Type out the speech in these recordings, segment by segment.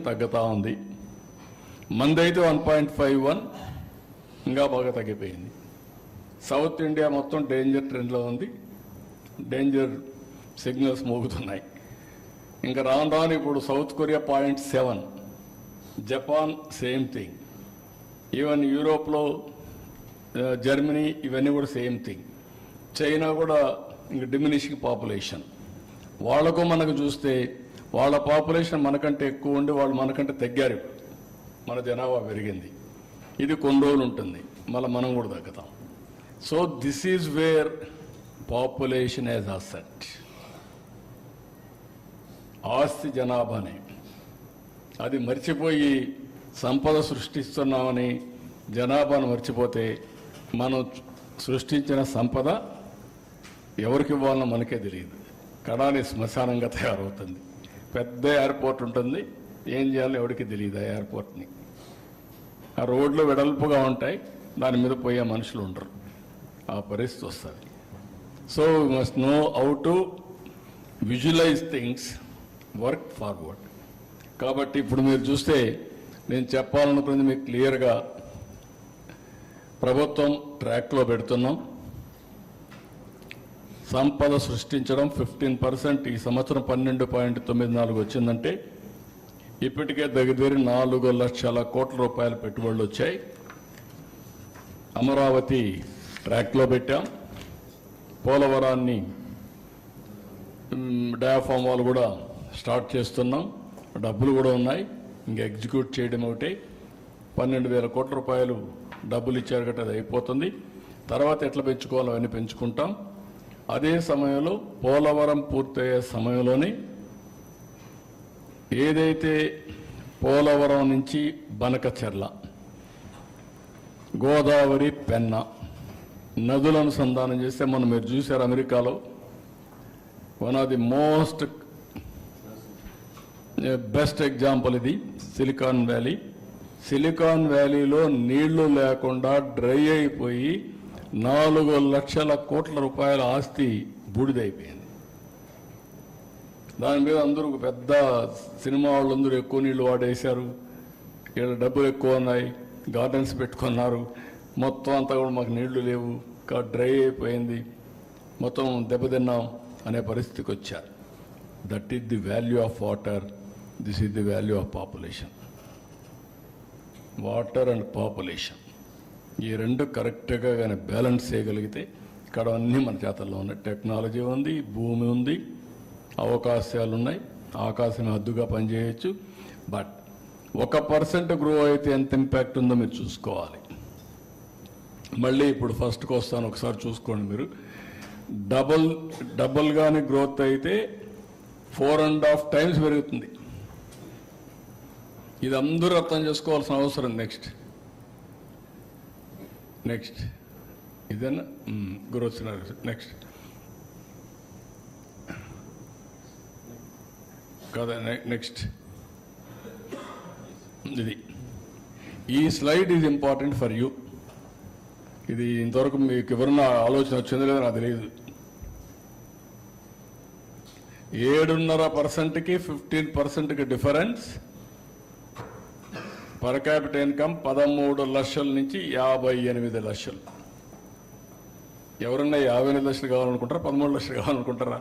తగ్గుతూ ఉంది. మందైతే 1.51 ఇంకా బాగా తగ్గిపోయింది. సౌత్ ఇండియా మొత్తం డేంజర్ ట్రెండ్లో ఉంది. డేంజర్ సిగ్నల్స్ మోగుతున్నాయి. ఇంకా రాను రాను ఇప్పుడు South Korea 0.7, Japan same thing, even యూరోప్లో జర్మనీ ఇవన్నీ కూడా సేమ్ థింగ్. చైనా కూడా ఇంక డిమినిషింగ్ పాపులేషన్. వాళ్లకు మనకు చూస్తే వాళ్ళ పాపులేషన్ మనకంటే ఎక్కువ ఉండి వాళ్ళు మనకంటే తగ్గారు. మన జనాభా పెరిగింది. ఇది కొన్ని రోజులు ఉంటుంది, మళ్ళీ మనం కూడా తగ్గుతాం. So this is where population as asset. ఆస్తి జనాభాని అది మర్చిపోయి సంపద సృష్టిస్తున్నామని జనాభాను మర్చిపోతే మనం సృష్టించిన సంపద ఎవరికి ఇవ్వాలనో మనకే తెలియదు. కడాలి శ్మశానంగా తయారవుతుంది. పెద్ద ఎయిర్పోర్ట్ ఉంటుంది, ఏం చేయాలో ఎవరికి తెలియదు. ఆ ఎయిర్పోర్ట్ని ఆ రోడ్లు వెడల్పుగా ఉంటాయి, దాని మీద పోయే మనుషులు ఉండరు. ఆ పరిస్థితి వస్తుంది. So we must know how to visualize things, work forward. కాబట్టి ఇప్పుడు మీరు చూస్తే నేను చెప్పాలనుకున్నది మీకు క్లియర్గా ప్రభుత్వం ట్రాక్లో పెడుతున్నాం. సంపద సృష్టించడం 15% ఈ సంవత్సరం 12.94 వచ్చిందంటే ఇప్పటికే దగ్గర 4 లక్షల కోట్ల రూపాయల పెట్టుబడులు వచ్చాయి. అమరావతి ట్రాక్లో పెట్టాం. పోలవరాన్ని డయాఫామ్ వాళ్ళు కూడా స్టార్ట్ చేస్తున్నాం. డబ్బులు కూడా ఉన్నాయి, ఇంకా ఎగ్జిక్యూట్ చేయడం ఒకటే. 12,000 కోట్ల రూపాయలు డబ్బులు ఇచ్చారు గట్రా, అది అయిపోతుంది. తర్వాత ఎట్లా పెంచుకోవాలో అవన్నీ పెంచుకుంటాం. అదే సమయంలో పోలవరం పూర్తయ్యే సమయంలోనే ఏదైతే పోలవరం నుంచి బనకచెర్ల, గోదావరి, పెన్నా నదులను అనుసంధానం చేస్తే మనం మీరు చూశారు అమెరికాలో one of the most best example ఇది సిలికాన్ వ్యాలీ. సిలికాన్ వ్యాలీలో నీళ్లు లేకుండా డ్రై అయిపోయి 4 లక్షల కోట్ల రూపాయల ఆస్తి బూడిదైపోయింది. దాని మీద అందరూ పెద్ద సినిమా వాళ్ళందరూ ఎక్కువ నీళ్లు వాడేశారు, ఇక్కడ డబ్బులు ఎక్కువ ఉన్నాయి, గార్డెన్స్ పెట్టుకున్నారు, మొత్తం అంతా కూడా మాకు నీళ్లు లేవు, డ్రై అయిపోయింది, మొత్తం దెబ్బతిన్నాం అనే పరిస్థితికి వచ్చారు. That is the value of water, this is the value of population. Water and population ఈ రెండు కరెక్ట్గా కానీ బ్యాలెన్స్ చేయగలిగితే ఇక్కడ అన్నీ మన చేతల్లో ఉన్నాయి. టెక్నాలజీ ఉంది, భూమి ఉంది, అవకాశాలు ఉన్నాయి, ఆకాశం హద్దుగా పనిచేయచ్చు. బట్ 1% గ్రో అయితే ఎంత ఇంపాక్ట్ ఉందో మీరు చూసుకోవాలి. మళ్ళీ ఇప్పుడు ఫస్ట్కి వస్తాను, ఒకసారి చూసుకోండి మీరు. డబుల్ కానీ గ్రోత్ అయితే 4.5 టైమ్స్ పెరుగుతుంది. ఇది అందరూ అర్థం చేసుకోవాల్సిన అవసరం. నెక్స్ట్ ఇదేనా గ్రోత్ సినారియో. నెక్స్ట్ కదా, నెక్స్ట్ ఇది. ఈ slide is important for you. ఇది ఇంతవరకు మీకు ఎవరన్నా ఆలోచన వచ్చిందో లేదో నాకు తెలియదు. 7.5%కి 15%కి డిఫరెన్స్. పర్ క్యాపిటల్ ఇన్కమ్ 13 లక్షల నుంచి 58 లక్షలు. ఎవరన్నా 58 లక్షలు కావాలనుకుంటారా, 13 లక్షలు కావాలనుకుంటారా?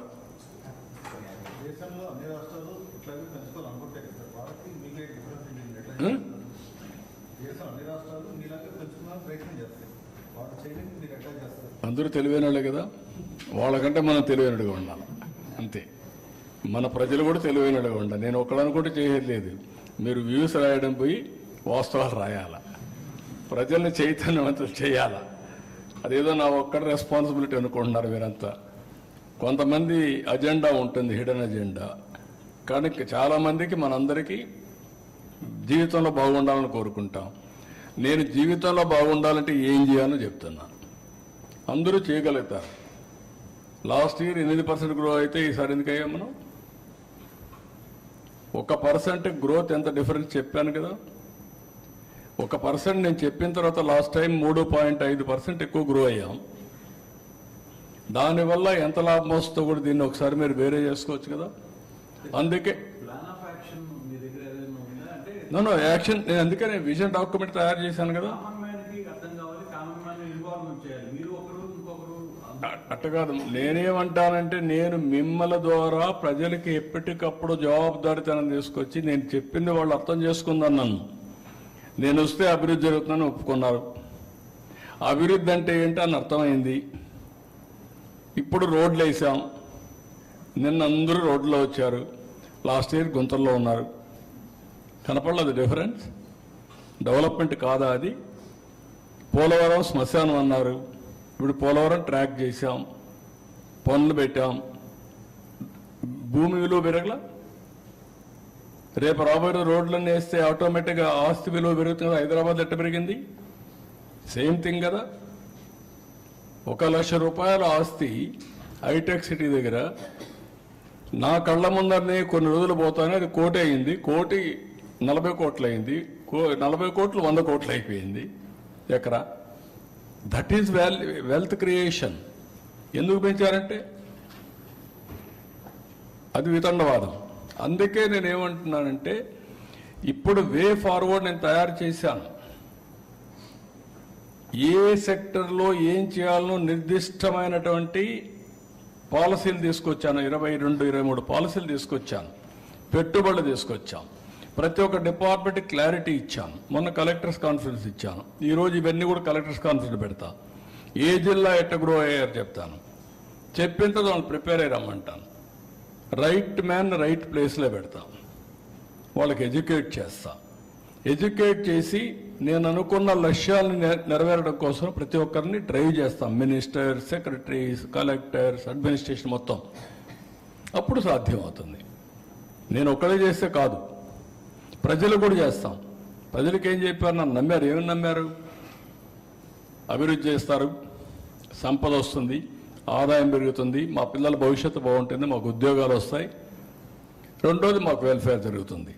అందరూ తెలివైన వాళ్ళే కదా, వాళ్ళకంటే మనం తెలివైనడుగా ఉండాలి అంతే. మన ప్రజలు కూడా తెలివైనడుగా ఉండాలి. నేను ఒక్కడనుకుంటే చేసేది లేదు. మీరు వ్యూస్ రాయడం పోయి వాస్తవాలు రాయాల, ప్రజల్ని చైతన్యవంతులు చేయాల. అదేదో నా ఒక్కడి రెస్పాన్సిబిలిటీ అనుకుంటున్నారు మీరంతా. కొంతమంది అజెండా ఉంటుంది, హిడెన్ అజెండా. కానీ చాలామందికి మనందరికీ జీవితంలో బాగుండాలని కోరుకుంటాం. నేను జీవితంలో బాగుండాలంటే ఏం చేయాలో చెప్తున్నాను. అందరూ చేయగలుగుతారు. లాస్ట్ ఇయర్ 8% గ్రో అయితే ఈసారి ఎందుకయ్యా మనం 1% గ్రోత్ ఎంత డిఫరెన్స్ చెప్పాను కదా. 1% నేను చెప్పిన తర్వాత లాస్ట్ టైం 3.5% ఎక్కువ గ్రో అయ్యాం. దానివల్ల ఎంత లాభం వస్తుందో కూడా దీన్ని ఒకసారి మీరు వేరే చేసుకోవచ్చు కదా. అందుకే నో యాక్షన్. నేను అందుకనే విజన్ డాక్యుమెంట్ తయారు చేశాను కదా. అట్ట కాదు, నేనేమంటానంటే నేను మిమ్మల్ని ద్వారా ప్రజలకి ఎప్పటికప్పుడు జవాబుదారీతనం తీసుకొచ్చి నేను చెప్పింది వాళ్ళు అర్థం చేసుకుందని నన్ను నేను వస్తే అభివృద్ధి జరుగుతుందని ఒప్పుకున్నారు. అభివృద్ధి అంటే ఏంటి అని అర్థమైంది. ఇప్పుడు రోడ్లు వేసాం. నిన్న అందరూ రోడ్లో వచ్చారు. లాస్ట్ ఇయర్ గుంతల్లో ఉన్నారు. కనపడలేదు డిఫరెన్స్. డెవలప్మెంట్ కాదా అది? పోలవరం శ్మశానం అన్నారు. ఇప్పుడు పోలవరం ట్రాక్ చేశాం, పనులు పెట్టాం, భూమి విలువ పెరగల. రేపు రాబోయే రోడ్లన్నీ వేస్తే ఆటోమేటిక్గా ఆస్తి విలువ పెరుగుతుంది. హైదరాబాద్ ఎట్ట పెరిగింది? సేమ్ థింగ్ కదా. 1,00,000 రూపాయల ఆస్తి హైటెక్ సిటీ దగ్గర నా కళ్ళ ముందరనే కొన్ని రోజులు పోతానే అది 1 కోటి అయింది. 1 కోటి 40 కోట్లు అయింది. 40 కోట్లు 100 కోట్లు అయిపోయింది ఎకరా. That is wealth creation. ఎందుకు పెంచారంటే అది వితండవాదం. అందుకే నేనేమంటున్నానంటే ఇప్పుడు వే ఫార్వర్డ్ నేను తయారు చేశాను. ఏ సెక్టర్లో ఏం చేయాలనో నిర్దిష్టమైనటువంటి పాలసీలు తీసుకొచ్చాను. 22, 23 పాలసీలు తీసుకొచ్చాను. పెట్టుబడులు తీసుకొచ్చాం. ప్రతి ఒక్క డిపార్ట్మెంట్ క్లారిటీ ఇచ్చాను. మొన్న కలెక్టర్స్ కాన్ఫరెన్స్ ఇచ్చాను. ఈరోజు ఇవన్నీ కూడా కలెక్టర్స్ కాన్ఫరెన్స్ పెడతా. ఏ జిల్లా ఎట్ట గ్రో అయ్యారు చెప్తాను. చెప్పిన తర్వాత వాళ్ళు ప్రిపేర్ అయ్యి రమ్మంటాను. రైట్ మ్యాన్ రైట్ ప్లేస్లో పెడతాం. వాళ్ళకి ఎడ్యుకేట్ చేస్తా. ఎడ్యుకేట్ చేసి నేను అనుకున్న లక్ష్యాలను నెరవేరడం కోసం ప్రతి ఒక్కరిని డ్రైవ్ చేస్తాం. మినిస్టర్స్, సెక్రటరీస్, కలెక్టర్స్, అడ్మినిస్ట్రేషన్ మొత్తం. అప్పుడు సాధ్యమవుతుంది. నేను ఒక్కడే చేస్తే కాదు, ప్రజలు కూడా చేస్తాం. ప్రజలకు ఏం చెప్పారు? నన్ను నమ్మారు. ఏమని నమ్మారు? అభివృద్ధి చేస్తారు, సంపద వస్తుంది, ఆదాయం పెరుగుతుంది, మా పిల్లల భవిష్యత్తు బాగుంటుంది, మాకు ఉద్యోగాలు వస్తాయి, రెండోది మాకు వెల్ఫేర్ జరుగుతుంది.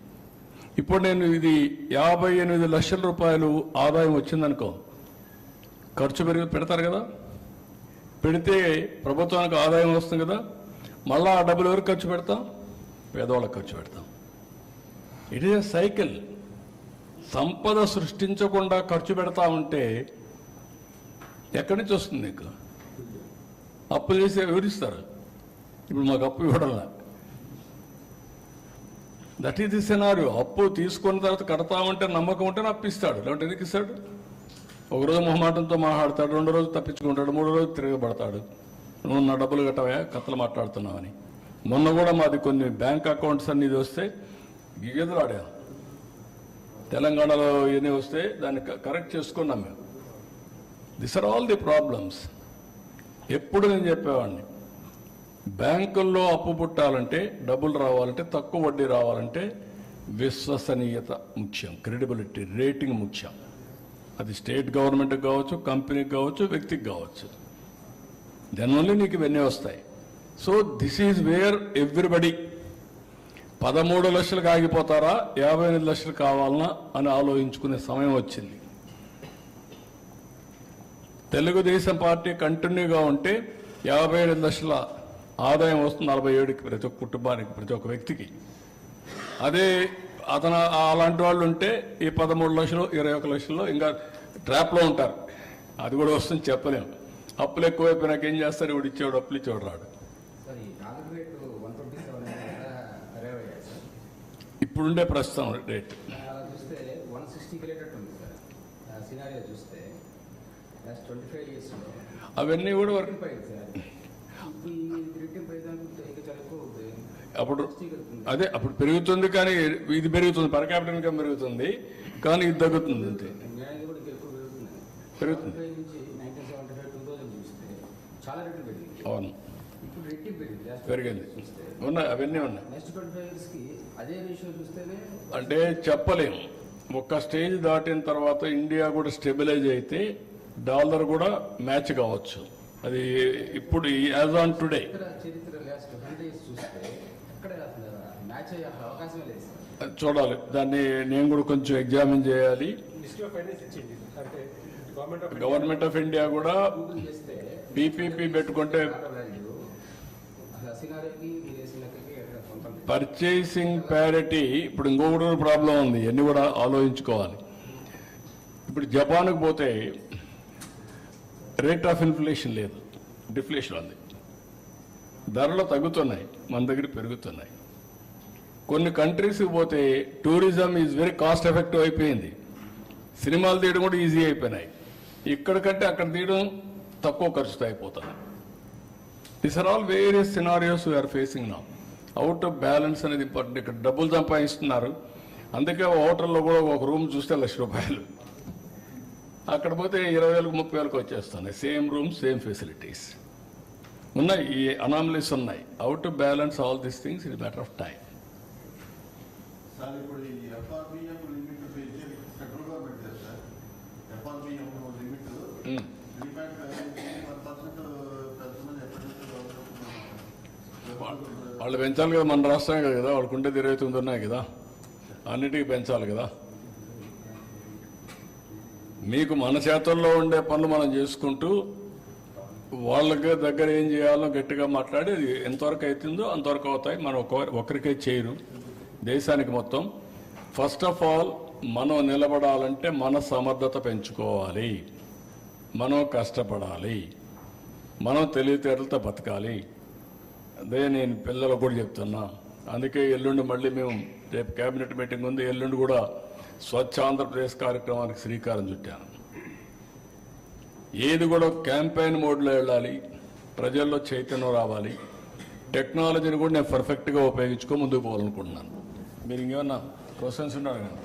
ఇప్పుడు నేను ఇది 58 లక్షల రూపాయలు ఆదాయం వచ్చిందనుకో, ఖర్చు పెడతారు కదా. పెడితే ప్రభుత్వానికి ఆదాయం వస్తుంది కదా. మళ్ళీ ఆ డబ్బులు ఎవరికి ఖర్చు పెడతాం? పేదవాళ్ళకి ఖర్చు పెడతాం. It is a cycle. సంపద సృష్టించకుండా ఖర్చు పెడతా ఉంటే ఎక్కడి నుంచి వస్తుంది నీకు? అప్పు చేసి వివరిస్తారు. ఇప్పుడు మాకు అప్పు ఇవ్వడంలా. That is the scenario. అప్పు తీసుకున్న తర్వాత కడతామంటే నమ్మకం ఉంటే అప్పిస్తాడు, లేదంటే ఎందుకు ఇస్తాడు? ఒకరోజు మొహమాటంతో మాట్లాడతాడు, 2 రోజులు తప్పించుకుంటాడు, 3 రోజులు తిరగబడతాడు. నువ్వు నా డబ్బులు కట్టవా, కథలు మాట్లాడుతున్నావని. మొన్న కూడా మాది కొన్ని బ్యాంక్ అకౌంట్స్ అన్ని వస్తే గీగెదురు ఆడాను. తెలంగాణలో ఇవన్నీ వస్తే దాన్ని కరెక్ట్ చేసుకున్నాం మేము. This are all the problems. ఎప్పుడు నేను చెప్పేవాడిని, బ్యాంకుల్లో అప్పు పుట్టాలంటే, డబ్బులు రావాలంటే, తక్కువ వడ్డీ రావాలంటే విశ్వసనీయత ముఖ్యం, క్రెడిబిలిటీ, రేటింగ్ ముఖ్యం. అది స్టేట్ గవర్నమెంట్కి కావచ్చు, కంపెనీకి కావచ్చు, వ్యక్తికి కావచ్చు. దానివల్ల నీకు ఇవన్నీ వస్తాయి. So this is where everybody 13 లక్షలకు ఆగిపోతారా, 58 లక్షలు కావాలనా అని ఆలోచించుకునే సమయం వచ్చింది. తెలుగుదేశం పార్టీ కంటిన్యూగా ఉంటే 57 లక్షల ఆదాయం వస్తుంది 47కి ప్రతి ఒక్క కుటుంబానికి, ప్రతి ఒక్క వ్యక్తికి. అదే అతను అలాంటి వాళ్ళు ఉంటే ఈ 13 లక్షలు 21 లక్షల్లో ఇంకా ట్రాప్లో ఉంటారు. అది కూడా వస్తుంది చెప్పలేము. అప్పులు ఎక్కువైపోయినాక ఏం చేస్తారు? ఇప్పుడు ఇచ్చేవాడు అప్పులు ఇచ్చేవాడు రాడు. ఇప్పుడుండే ప్రస్తుతం రేట్ చూస్తే 160 చూస్తే 25 years అవన్నీ కూడా వర్క్. అప్పుడు అదే అప్పుడు పెరుగుతుంది, కానీ ఇది పెరుగుతుంది, పర్ క్యాపిటల్ ఇన్కమ్ పెరుగుతుంది, కానీ ఇది తగ్గుతుంది. అంతే పెరుగుతుంది. అవును, పెరిగింది. ఉన్నాయి, అవన్నీ ఉన్నాయి. అంటే చెప్పలేము. ఒక్క స్టేజ్ దాటిన తర్వాత ఇండియా కూడా స్టెబిలైజ్ అయితే డాలర్ కూడా మ్యాచ్ కావచ్చు. అది ఇప్పుడు యాజ్ ఆన్ టుడే చూడాలి. దాన్ని నేను కూడా కొంచెం ఎగ్జామిన్ చేయాలి. గవర్నమెంట్ ఆఫ్ ఇండియా కూడా బీపీపీ పెట్టుకుంటే పర్చేసింగ్ ప్యారిటీ ఇప్పుడు ఇంకొకటి ప్రాబ్లం ఉంది, అన్ని కూడా ఆలోచించుకోవాలి. ఇప్పుడు జపాన్కి పోతే రేట్ ఆఫ్ ఇన్ఫ్లేషన్ లేదు, డిఫ్లేషన్ ఉంది. ధరలు తగ్గుతున్నాయి, మన దగ్గర పెరుగుతున్నాయి. కొన్ని కంట్రీస్కి పోతే tourism is very cost effective అయిపోయింది. సినిమాలు తీయడం కూడా ఈజీ అయిపోయినాయి. ఇక్కడ కంటే అక్కడ తీయడం తక్కువ ఖర్చుతో అయిపోతున్నాయి. These are all various scenarios we are facing now. Out of balance అనేది ఇంపార్టెంట్. ఇక్కడ డబ్బులు సంపాదిస్తున్నారు, అందుకే హోటల్లో కూడా ఒక రూమ్ చూస్తే ₹1,00,000. అక్కడ పోతే 20,000 30,000 వచ్చేస్తున్నాయి. సేమ్ రూమ్, సేమ్ ఫెసిలిటీస్ ఉన్నాయి. ఈ అనామలీస్ ఉన్నాయి. Out of balance all these things it matter of time. Sir ఇప్పుడు ఈ ఎఫ్ఆర్బిఎం లిమిట్ సెంట్రల్ గవర్నమెంట్ చేస్తారు సార్. ఎఫ్ఆర్బిఎం లిమిట్ 3.1% పెంచమని వాళ్ళు పెంచాలి కదా, మన రాష్ట్రం కదా, వాళ్ళకు ఉండేది 29 ఉన్నాయి కదా, అన్నిటికీ పెంచాలి కదా. మీకు మన చేతుల్లో ఉండే పనులు మనం చేసుకుంటూ వాళ్ళకి దగ్గర ఏం చేయాలో గట్టిగా మాట్లాడి అది ఎంతవరకు అవుతుందో అంతవరకు అవుతాయి. మనం ఒకరికే చేయరు, దేశానికి మొత్తం. ఫస్ట్ ఆఫ్ ఆల్ మనం నిలబడాలంటే మన సమర్థత పెంచుకోవాలి, మనం కష్టపడాలి, మనం తెలివితేటలతో బతకాలి. అదే నేను పిల్లలకు కూడా చెప్తున్నా. అందుకే ఎల్లుండి మళ్ళీ మేము రేపు కేబినెట్ మీటింగ్ ఉంది, ఎల్లుండి కూడా స్వచ్ఛ ఆంధ్రప్రదేశ్ కార్యక్రమానికి శ్రీకారం చుట్టాను. ఏది కూడా క్యాంపెయిన్ మోడ్లో వెళ్ళాలి, ప్రజల్లో చైతన్యం రావాలి. టెక్నాలజీని కూడా నేను పర్ఫెక్ట్గా ఉపయోగించుకో ముందుకు పోవాలనుకుంటున్నాను. మీరు ఇంకేమన్నా క్వశ్చన్స్ ఉన్నారు కదా?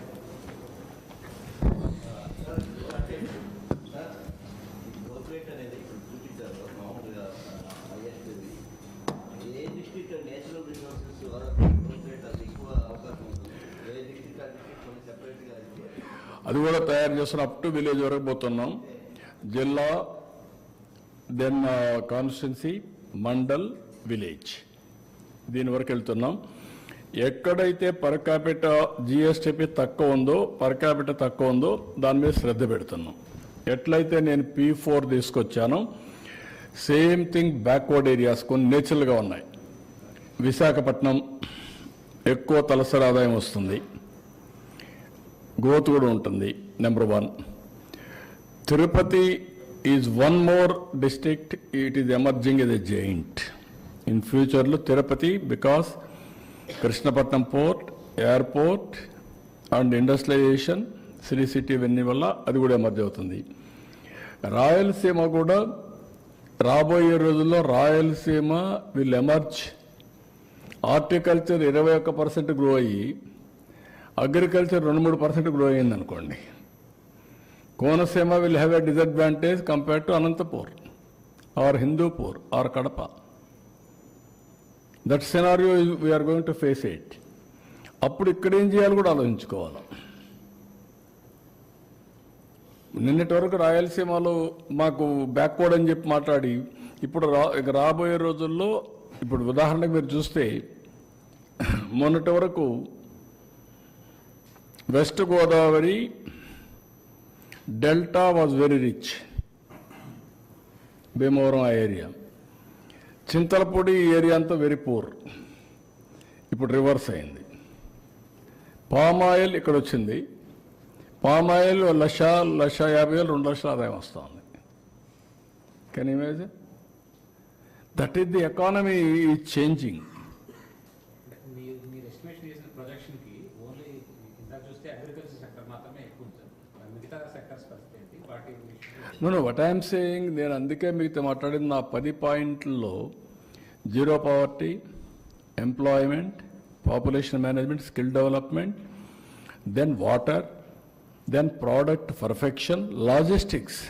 అది కూడా తయారు చేస్తున్న అప్ టు విలేజ్ వరకు పోతున్నాం. జిల్లా, దెన్ కాన్స్టిట్యున్సీ, మండల్, విలేజ్, దీని వరకు వెళ్తున్నాం. ఎక్కడైతే పర్ క్యాపిటా జిఎస్టిపి తక్కువ ఉందో, పర్ క్యాపిటా తక్కువ ఉందో దాని మీద శ్రద్ధ పెడుతున్నాం. ఎట్లయితే నేను P4 తీసుకొచ్చానో సేమ్ థింగ్ బ్యాక్వర్డ్ ఏరియాస్ కొన్ని నేచురల్గా ఉన్నాయి. విశాఖపట్నం ఎక్కువ తలసరి ఆదాయం వస్తుంది, గ్రోత్ కూడా ఉంటుంది, number 1. Tirupati is one more district, it is emerging as a giant in ఫ్యూచర్లో. Tirupati because Krishnapatnam port, airport and industrialization, city city ఇవన్నీ వల్ల అది కూడా ఎమర్జ్ అవుతుంది. రాయలసీమ కూడా రాబోయే రోజుల్లో Rayalaseema will emerge. Horticulture 21% grow అయ్యి అగ్రికల్చర్ 2-3% గ్రో అయ్యింది అనుకోండి. Konaseema will have a disadvantage compared to Anantapur or Hindupur or Kadapa. That scenario we are going to face it. అప్పుడు ఇక్కడ ఏం చేయాలి కూడా ఆలోచించుకోవాలి. నిన్నటి వరకు రాయలసీమలో మాకు బ్యాక్వర్డ్ అని చెప్పి మాట్లాడి ఇప్పుడు రాబోయే రోజుల్లో ఇప్పుడు ఉదాహరణకు మీరు చూస్తే మొన్నటి వరకు west Godavari delta was very rich, Bhimavaram ఆ ఏరియా, చింతలపూడి ఏరియా అంతా వెరీ పూర్. ఇప్పుడు రివర్స్ అయింది. పామ్ ఆయిల్ ఇక్కడ వచ్చింది, పామ్ ఆయిల్ 1,50,000 2 లక్షల ఆదాయం వస్తుంది. Can you imagine? That is the economy is changing. మీరు ఎస్టిమేషన్ చేసిన ప్రొజెక్షన్కి ఓన్లీ ఇందాక చూస్తే అగ్రికల్చర్ సెక్టర్ మాత్రమే ఎక్కువ ఉంది సార్. మిగతా సెక్టర్స్ పరిస్థితి ఏంటి? వాటి వాట్ ఐఎమ్ సేయింగ్, నేను అందుకే మీతో మాట్లాడింది నా 10 పాయింట్లలో zero poverty, employment, population management, skill development, then water, then product perfection, logistics.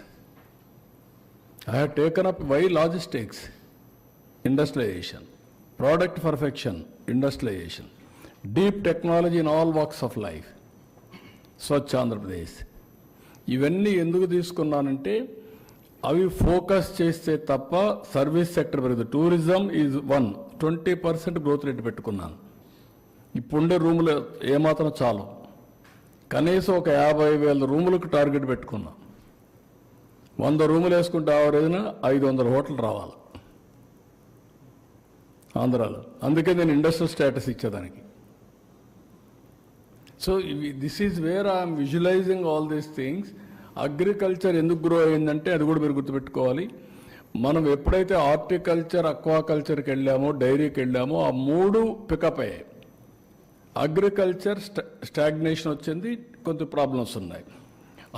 I have taken up why logistics, industrialization, product perfection, industrialization, deep technology in all walks of life, Swachh Andhra Pradesh. ఇవన్నీ ఎందుకు తీసుకున్నానంటే అవి focus చేస్తే తప్ప service sector పెరుగుతుంది. Tourism is 20% growth rate పెట్టుకున్నాను. ఇప్పుడుండే రూములు ఏమాత్రం చాలు, కనీసం ఒక 50,000 రూములకు టార్గెట్ పెట్టుకున్నాం. 100 రూములు వేసుకుంటే ఆవరేజ్న 500 హోటల్ రావాలి. ఆంధ్రాలో. అందుకే నేను ఇండస్ట్రియల్ స్టేటస్ ఇచ్చేదానికి. So this is where I'm visualising all these things. Agriculture ఎందుకు గ్రో అయిందంటే అది కూడా మీరు గుర్తుపెట్టుకోవాలి. మనం ఎప్పుడైతే హార్టికల్చర్, అక్వాకల్చర్కి వెళ్ళామో, డైరీకి వెళ్ళామో, ఆ 3 పికప్ అయ్యాయి. అగ్రికల్చర్ స్టాగ్నేషన్ వచ్చింది, కొంత ప్రాబ్లమ్స్ ఉన్నాయి.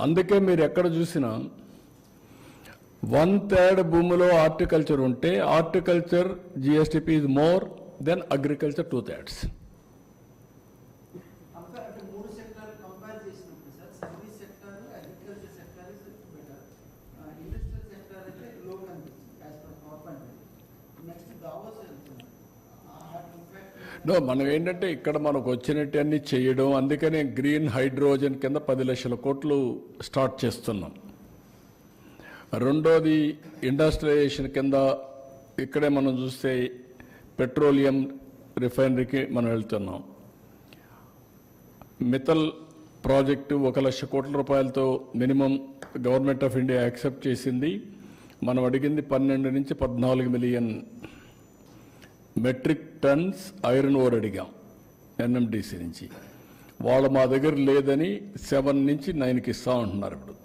అందుకే మీరు ఎక్కడ చూసినా 1/3 భూమిలో హార్టికల్చర్ ఉంటే horticulture GSTP is more than agriculture 2/3. అంటే 3 సెక్టార్ కంపేర్ చేసినప్పుడు sir, service sector, agriculture sector is better. Industrial sector అయితే లో కనిపిస్తుంది as per power point. Next Davos వెళ్తున్నాం. నో, మనం ఏంటంటే ఇక్కడ మనకు వచ్చినట్టు అన్ని చేయడం. అందుకనే గ్రీన్ హైడ్రోజన్ కింద 10 లక్షల కోట్లు స్టార్ట్ చేస్తున్నాం. రెండోది ఇండస్ట్రియలైజేషన్ కింద ఇక్కడే మనం చూస్తే పెట్రోలియం రిఫైనరీకి మనం వెళ్తున్నాం. మిత్తల్ ప్రాజెక్టు 1 లక్ష కోట్ల రూపాయలతో minimum government of India accept చేసింది. మనం అడిగింది 12 నుంచి 14 million metric tons iron ore అడిగాం ఎన్ఎండిసి నుంచి. వాళ్ళు మా దగ్గర లేదని 7 నుంచి 9కి ఇస్తామంటున్నారు. ఇప్పుడు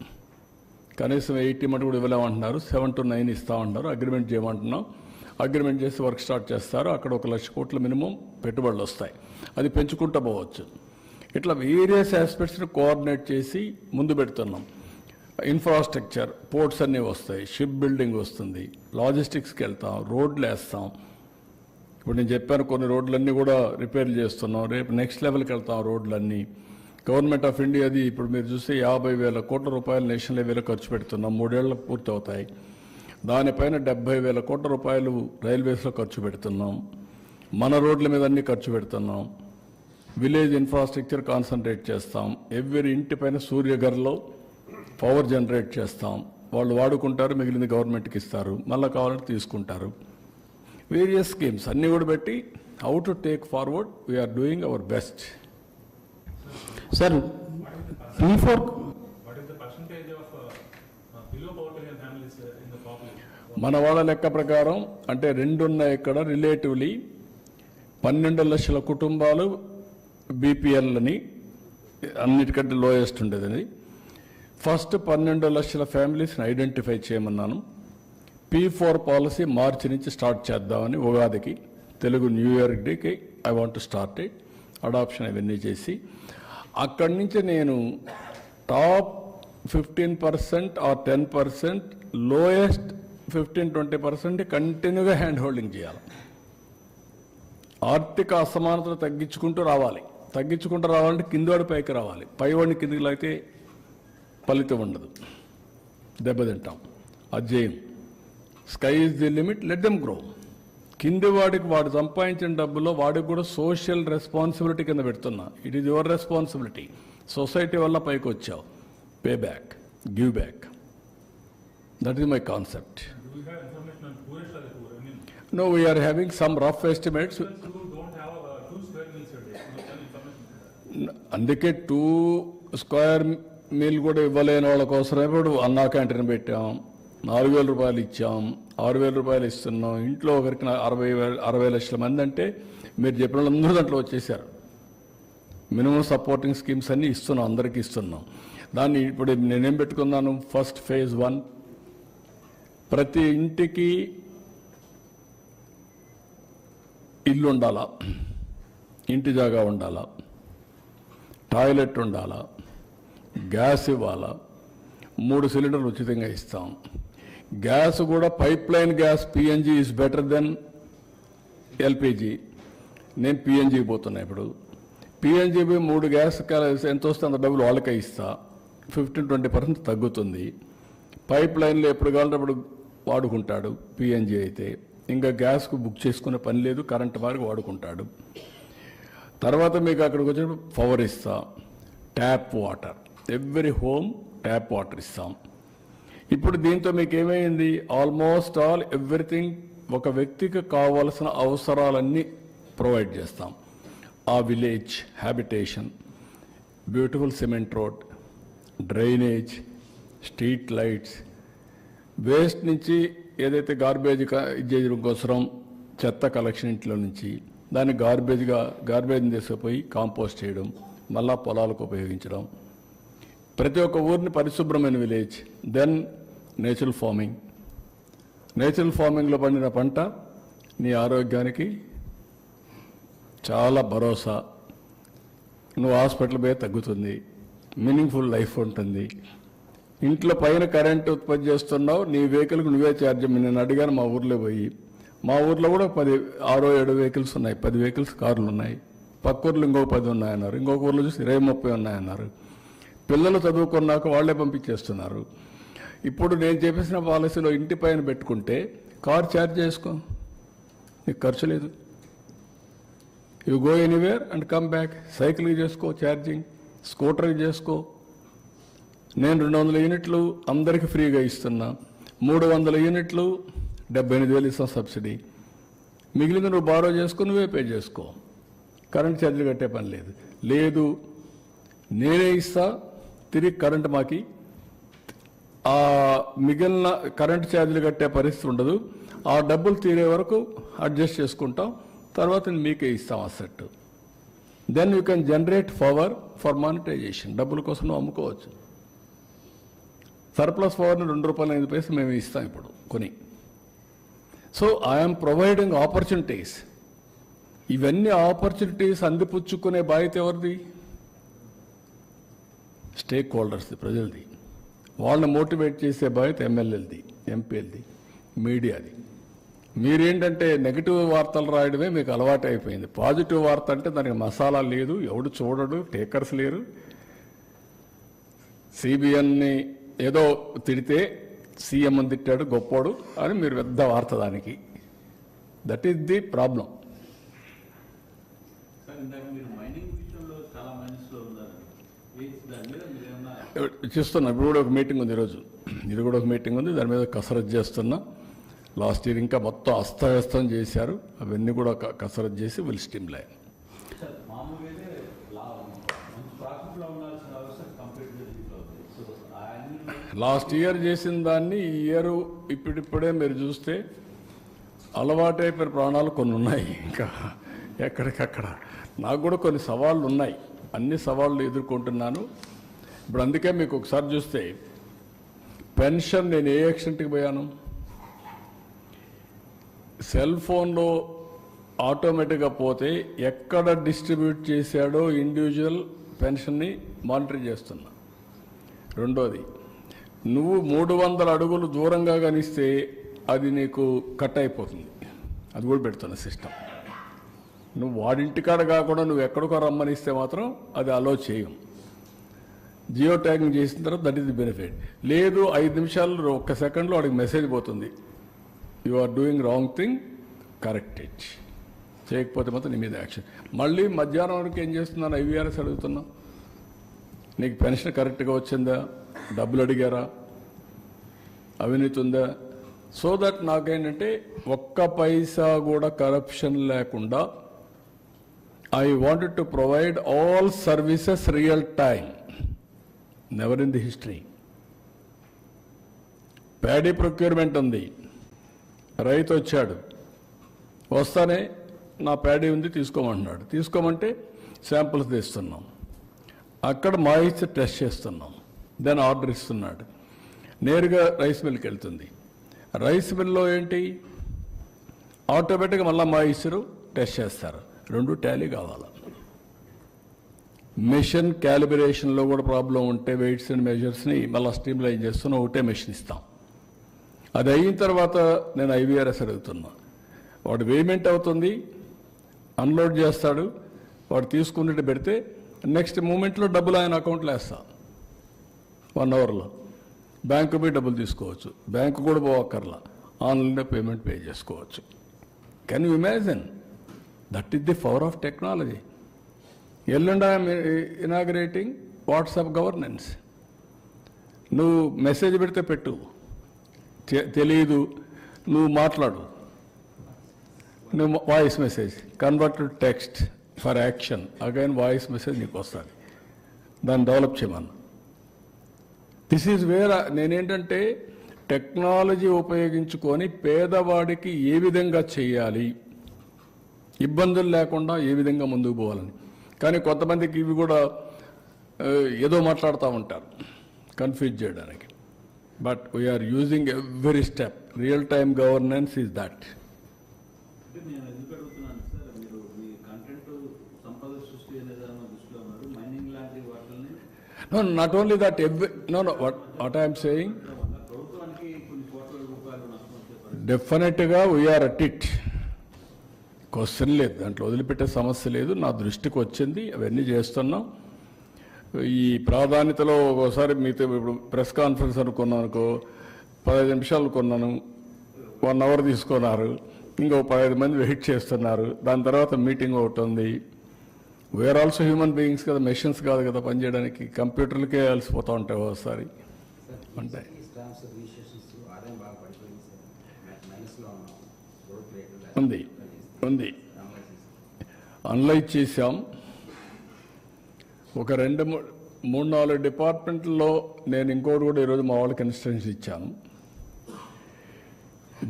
కనీసం 80 మటు కూడా ఇవ్వలేమంటున్నారు. 7 to 9 ఇస్తామంటున్నారు. అగ్రిమెంట్ చేయమంటున్నాం. అగ్రిమెంట్ చేసి వర్క్ స్టార్ట్ చేస్తారు. అక్కడ 1 లక్ష కోట్ల మినిమం పెట్టుబడులు వస్తాయి. అది పెంచుకుంటూ పోవచ్చు. ఇట్లా వేరియస్ ఆస్పెక్ట్స్ని కోఆర్డినేట్ చేసి ముందు పెడుతున్నాం. ఇన్ఫ్రాస్ట్రక్చర్, పోర్ట్స్ అన్నీ వస్తాయి, షిప్ బిల్డింగ్ వస్తుంది, లాజిస్టిక్స్కి వెళ్తాం, రోడ్లు వేస్తాం. ఇప్పుడు నేను చెప్పాను కొన్ని రోడ్లన్నీ కూడా రిపేర్లు చేస్తున్నాం. రేపు నెక్స్ట్ లెవెల్కి వెళ్తాం రోడ్లన్నీ. గవర్నమెంట్ ఆఫ్ ఇండియాది ఇప్పుడు మీరు చూస్తే 50,000 కోట్ల రూపాయలు నేషనల్ లెవెల్లో ఖర్చు పెడుతున్నాం. 3 ఏళ్ళకు పూర్తి అవుతాయి. దానిపైన 70,000 కోట్ల రూపాయలు రైల్వేస్లో ఖర్చు పెడుతున్నాం. మన రోడ్ల మీద అన్ని ఖర్చు పెడుతున్నాం. విలేజ్ ఇన్ఫ్రాస్ట్రక్చర్ కాన్సన్ట్రేట్ చేస్తాం. ఎవరి ఇంటిపైన సూర్యఘర్లో పవర్ జనరేట్ చేస్తాం. వాళ్ళు వాడుకుంటారు, మిగిలింది గవర్నమెంట్కి ఇస్తారు, మళ్ళీ కావాలంటే తీసుకుంటారు. వేరియస్ స్కీమ్స్ అన్నీ కూడా పెట్టి how to take forward we are doing our best. Sir, P4 What is the percentage of below poverty line families in the population? మన వాళ్ళ లెక్క ప్రకారం అంటే 2 ఉన్నాయి ఇక్కడ. రిలేటివ్లీ 12 లక్షల కుటుంబాలు బీపీఎల్ అని అన్నిటికంటే లోయెస్ట్ ఉండేది. ఫస్ట్ 12 లక్షల ఫ్యామిలీస్ని ఐడెంటిఫై చేయమన్నాను. P4 పాలసీ మార్చి నుంచి స్టార్ట్ చేద్దామని, ఉగాదికి తెలుగు న్యూ ఇయర్ డేకి I want to start it. Adoption అవన్నీ చేసి అక్కడి నుంచి నేను టాప్ 15% ఆర్ 10%, లోయెస్ట్ 15-20% కంటిన్యూగా హ్యాండ్ హోల్డింగ్ చేయాలి. ఆర్థిక అసమానతలు తగ్గించుకుంటూ రావాలి. తగ్గించుకుంటూ రావాలంటే కిందవాడి పైకి రావాలి. పైవాడిని కిందికి లాగితే ఫలితం ఉండదు, దెబ్బతింటాం. అజేయం sky is the limit, let them grow. కింది వాడికి వాడు సంపాదించిన డబ్బులో వాడికి కూడా సోషల్ రెస్పాన్సిబిలిటీ కింద పెడుతున్నా. It is your responsibility. Society వల్ల పైకి వచ్చావు, pay back, give back. That is my concept. Do we have information on poorest or the poor? I mean, no, we are having some rough estimates. people who don't have 2 square meals a day, you tell information. అందుకే 2 square meal కూడా ఇవ్వలేని వాళ్ళ కోసమే ఇప్పుడు అన్నా canteen పెట్టాం. 4,000 రూపాయలు ఇచ్చాం, 6,000 రూపాయలు ఇస్తున్నాం. ఇంట్లో ఒకరికి 60 లక్షల మంది అంటే మీరు చెప్పిన వాళ్ళందరూ దాంట్లో వచ్చేసారు. మినిమం సపోర్టింగ్ స్కీమ్స్ అన్నీ ఇస్తున్నాం, అందరికీ ఇస్తున్నాం. దాన్ని ఇప్పుడు నేనేం పెట్టుకున్నాను, ఫస్ట్ ఫేజ్ 1 ప్రతి ఇంటికి ఇల్లు ఉండాలా, ఇంటి జాగా ఉండాలా, టాయిలెట్ ఉండాలా, గ్యాస్ ఇవ్వాలా, 3 సిలిండర్లు ఉచితంగా ఇస్తాం. గ్యాస్ కూడా pipeline gas PNG is better than LPG. నేను పిఎన్జికి పోతున్నా. ఇప్పుడు పిఎన్జిబి 3 గ్యాస్ ఎంత వస్తే అంత డబ్బులు వాళ్ళకే ఇస్తా. 15-20% తగ్గుతుంది. పైప్ లైన్లో ఎప్పుడు కావాలంటే అప్పుడు వాడుకుంటాడు పిఎన్జి అయితే. ఇంకా గ్యాస్కు బుక్ చేసుకునే పని లేదు, కరెంట్ మార్గం వాడుకుంటాడు. తర్వాత మీకు అక్కడికి వచ్చినప్పుడు పవర్ ఇస్తా, tap water, every home tap water ఇస్తాం. ఇప్పుడు దీంతో మీకు ఏమైంది, ఆల్మోస్ట్ ఆల్ ఎవ్రీథింగ్ ఒక వ్యక్తికి కావాల్సిన అవసరాలన్నీ ప్రొవైడ్ చేస్తాం. ఆ village habitation, beautiful cement road, drainage, street lights, waste నుంచి ఏదైతే గార్బేజ్ చేయడం కోసం చెత్త కలెక్షన్ ఇంట్లో నుంచి దాన్ని గార్బేజ్ని తీసుకుపోయి కాంపోస్ట్ చేయడం, మళ్ళా పొలాలకు ఉపయోగించడం, ప్రతి ఒక్క ఊరిని పరిశుభ్రమైన village. Then natural farming. Natural ఫార్మింగ్లో పండిన పంట నీ ఆరోగ్యానికి చాలా భరోసా. నువ్వు హాస్పిటల్ పోయి తగ్గుతుంది, మీనింగ్ఫుల్ లైఫ్ ఉంటుంది. ఇంట్లో పైన కరెంట్ ఉత్పత్తి చేస్తున్నావు, నీ వెహికల్కి నువ్వే ఛార్జ్. నేను అడిగాను మా ఊర్లో పోయి, మా ఊర్లో కూడా 6-7 వెహికల్స్ ఉన్నాయి, 10 వెహికల్స్ కార్లు ఉన్నాయి. పక్క ఊర్లో ఇంకొక 10 ఉన్నాయన్నారు, ఇంకొక ఊర్లో చూసి 20-30 ఉన్నాయన్నారు. పిల్లలు చదువుకున్నాక వాళ్లే పంపించేస్తున్నారు. ఇప్పుడు నేను చెప్పేసిన పాలసీలో ఇంటి పైన పెట్టుకుంటే కార్ ఛార్జ్ చేసుకో, నీకు ఖర్చు లేదు. You go anywhere and come back. సైకిల్కి చేసుకో ఛార్జింగ్, స్కూటర్కి చేసుకో. నేను 200 యూనిట్లు అందరికీ ఫ్రీగా ఇస్తున్నా, 300 యూనిట్లు 78,000 ఇస్తాం సబ్సిడీ. మిగిలింది నువ్వు బారో చేసుకుని నువ్వే పే చేసుకో, కరెంట్ ఛార్జీలు కట్టే పని లేదు. లేదు నేనే ఇస్తా, తిరిగి కరెంట్ మాకి ఆ మిగిలిన కరెంట్ ఛార్జీలు కట్టే పరిస్థితి ఉండదు. ఆ డబ్బులు తీరే వరకు అడ్జస్ట్ చేసుకుంటాం, తర్వాత మీకే ఇస్తాం asset. Then you can generate power for monetization. డబ్బుల కోసం నువ్వు అమ్ముకోవచ్చు. సర్ప్లస్ పవర్ని ₹2.05 మేము ఇస్తాం ఇప్పుడు కొని. So I'm providing opportunities. ఇవన్నీ ఆపర్చునిటీస్ అందిపుచ్చుకునే బాధ్యత ఎవరిది? స్టేక్ హోల్డర్స్ది, ప్రజలది. వాళ్ళని మోటివేట్ చేసే బాధ్యత ఎమ్మెల్యేలది, ఎంపీలది, మీడియాది. మీరేంటంటే నెగిటివ్ వార్తలు రాయడమే మీకు అలవాటు అయిపోయింది. పాజిటివ్ వార్త అంటే దానికి మసాలా లేదు, ఎవడు చూడడు, టేకర్స్ లేరు. సిబిఎన్ని ఏదో తిడితే సీఎం అని తిట్టాడు గొప్పోడు అని మీరు పెద్ద వార్త దానికి. That is the problem. చేస్తున్నా. ఇప్పుడు కూడా ఒక మీటింగ్ ఉంది ఈరోజు, ఇది కూడా ఒక మీటింగ్ ఉంది, దాని మీద కసరత్తు చేస్తున్నా. లాస్ట్ ఇయర్ ఇంకా మొత్తం అస్తవ్యస్తం చేశారు, అవన్నీ కూడా కసరత్తు చేసి విల్ స్టిమ్ లైన్. లాస్ట్ ఇయర్ చేసిన దాన్ని ఈ ఇయర్ ఇప్పుడిప్పుడే మీరు చూస్తే అలవాటైపోయిన ప్రాణాలు కొన్ని ఉన్నాయి, ఇంకా ఎక్కడికక్కడ. నాకు కూడా కొన్ని సవాళ్ళు ఉన్నాయి, అన్ని సవాళ్ళు ఎదుర్కొంటున్నాను. ఇప్పుడు అందుకే మీకు ఒకసారి చూస్తే పెన్షన్ నేను ఏ ఎక్స్టెంట్కి పోయాను, సెల్ ఫోన్లో ఆటోమేటిక్గా పోతే ఎక్కడ డిస్ట్రిబ్యూట్ చేశాడో ఇండివిజువల్ పెన్షన్ని మానిటర్ చేస్తున్నా. రెండోది, నువ్వు 300 అడుగులు దూరంగా కనిస్తే అది నీకు కట్ అయిపోతుంది, అది కూడా పెడుతున్న సిస్టమ్. నువ్వు వాడింటికాడ కాకుండా నువ్వు ఎక్కడికో రమ్మనిస్తే మాత్రం అది అలో చేయం. జియో ట్యాగింగ్ చేసిన తర్వాత దట్ ఈస్ ది బెనిఫిట్. లేదు 5 నిమిషాలు 1 సెకండ్లో వాడికి మెసేజ్ పోతుంది, you are doing wrong thing, correct it. చేయకపోతే మాత్రం నీ మీద యాక్షన్. మళ్ళీ మధ్యాహ్నం వరకు ఏం చేస్తున్నాను, ఐవీఆర్ఎస్ అడుగుతున్నా, నీకు పెన్షన్ కరెక్ట్గా వచ్చిందా, డబ్బులు అడిగారా, అవినీతి ఉందా. సో దట్ నాకేంటంటే 1 పైసా కూడా కరప్షన్ లేకుండా I wanted to provide all services real time, never in the history. Paddy procurement ఉంది, రైతు వచ్చాడు, వస్తానే నా ప్యాడీ ఉంది తీసుకోమంటున్నాడు, తీసుకోమంటే శాంపుల్స్ తీస్తున్నాం, అక్కడ మాయిశ్చర్ టెస్ట్ చేస్తున్నాం, దెన్ ఆర్డర్ ఇస్తున్నాడు, నేరుగా రైస్ మిల్కి వెళ్తుంది. రైస్ మిల్లో ఏంటి, ఆటోమేటిక్గా మళ్ళీ మాయిశ్చరు టెస్ట్ చేస్తారు, 2 టాలీ కావాలి. మెషిన్ క్యాలిబ్రేషన్లో కూడా ప్రాబ్లం ఉంటే వెయిట్స్ అండ్ మెజర్స్ని మళ్ళీ స్ట్రీమ్ లైన్ చేస్తున్నా, ఒకటే మెషిన్ ఇస్తాం. అది అయిన తర్వాత నేను ఐవీఆర్ఎస్ అడుగుతున్నా, వాడు పేమెంట్ అవుతుంది, అన్లోడ్ చేస్తాడు, వాడు తీసుకున్నట్టు పెడితే నెక్స్ట్ మూమెంట్లో డబ్బులు ఆయన అకౌంట్లో వేస్తా. 1 అవర్లో బ్యాంకు పోయి డబ్బులు తీసుకోవచ్చు, బ్యాంకు కూడా పోవక్కర్లా, ఆన్లైన్లో పేమెంట్ పే చేసుకోవచ్చు. Can you imagine? That is the power of technology. ఎల్లుండి ఐఎమ్ ఇనాగ్రేటింగ్ వాట్సాప్ గవర్నెన్స్. నువ్వు మెసేజ్ పెడితే పెట్టు, తెలియదు నువ్వు మాట్లాడు, నువ్వు voice message convert to text for action, again voice message నీకు వస్తుంది, దాన్ని డెవలప్ చేయమన్నా. దిస్ ఈజ్ వేర్ నేనేంటంటే టెక్నాలజీ ఉపయోగించుకొని పేదవాడికి ఏ విధంగా చేయాలి, ఇబ్బందులు లేకుండా ఏ విధంగా ముందుకు పోవాలని. కానీ కొంతమందికి ఇవి కూడా ఏదో మాట్లాడుతూ ఉంటారు కన్ఫ్యూజ్ చేయడానికి. But we are using every step. Real time governance is that. అంటే నేను ఎందుకు అడుగుతున్నాను సార్, మీరు మీ కంటెంట్ సంపద సృష్టి అనే దాని దృష్టిలో ఉన్నారు, మైనింగ్ లాంటి వాటిని No, not only that, what I am saying, ప్రభుత్వానికి కొన్ని కోట్ల రూపాయలు నష్టం వచ్చే పరిస్థితి. డెఫినెట్గా వీఆర్ అట్ ఇట్. క్వశ్చన్ లేదు, దాంట్లో వదిలిపెట్టే సమస్య లేదు. నా దృష్టికి వచ్చింది, అవన్నీ చేస్తున్నాం. ఈ ప్రాధాన్యతలో ఒకసారి మీతో ఇప్పుడు ప్రెస్ కాన్ఫరెన్స్ అనుకున్నాను అనుకో, 15 నిమిషాలు కొన్నాను, 1 అవర్ తీసుకున్నారు, ఇంకో 15 మంది వెయిట్ చేస్తున్నారు. దాని తర్వాత మీటింగ్ ఒకటి ఉంది. వీఆర్ ఆల్సో హ్యూమన్ బీయింగ్స్ కదా, మెషిన్స్ కాదు కదా పనిచేయడానికి. కంప్యూటర్లకే అలసిపోతూ ఉంటాయి ఒకసారి అంటే. ఉంది అనలైజ్ చేశాం. ఒక 2-3-4 డిపార్ట్మెంట్లో నేను ఇంకోటి కూడా ఈరోజు మా వాళ్ళకి ఇన్స్ట్రక్షన్స్ ఇచ్చాను.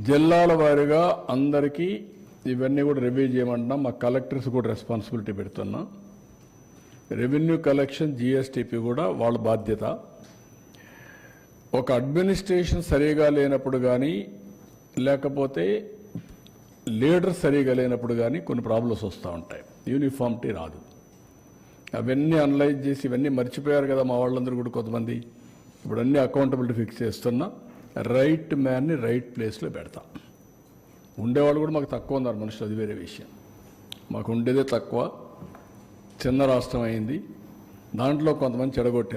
జిల్లాల వారీగా అందరికీ ఇవన్నీ కూడా రివ్యూ చేయమంటున్నాం. మా కలెక్టర్స్ కూడా రెస్పాన్సిబిలిటీ పెడుతున్నాం. రెవెన్యూ కలెక్షన్, జిఎస్టిపి కూడా వాళ్ళ బాధ్యత. ఒక అడ్మినిస్ట్రేషన్ సరిగా లేనప్పుడు కానీ, లేకపోతే లీడర్ సరిగా లేనప్పుడు కానీ కొన్ని ప్రాబ్లమ్స్ వస్తూ ఉంటాయి. యూనిఫామిటీ రాదు. అవన్నీ అనలైజ్ చేసి ఇవన్నీ మర్చిపోయారు కదా మా వాళ్ళందరూ కూడా కొంతమంది. ఇప్పుడు అన్ని అకౌంటబిలిటీ ఫిక్స్ చేస్తున్నా. రైట్ మ్యాన్ని రైట్ ప్లేస్లో పెడతాం. ఉండేవాళ్ళు కూడా మాకు తక్కువ ఉన్నారు మనుషులు, అది వేరే విషయం. మాకు ఉండేదే తక్కువ. చిన్న రాష్ట్రం అయింది, దాంట్లో కొంతమంది చెడగొట్టారు.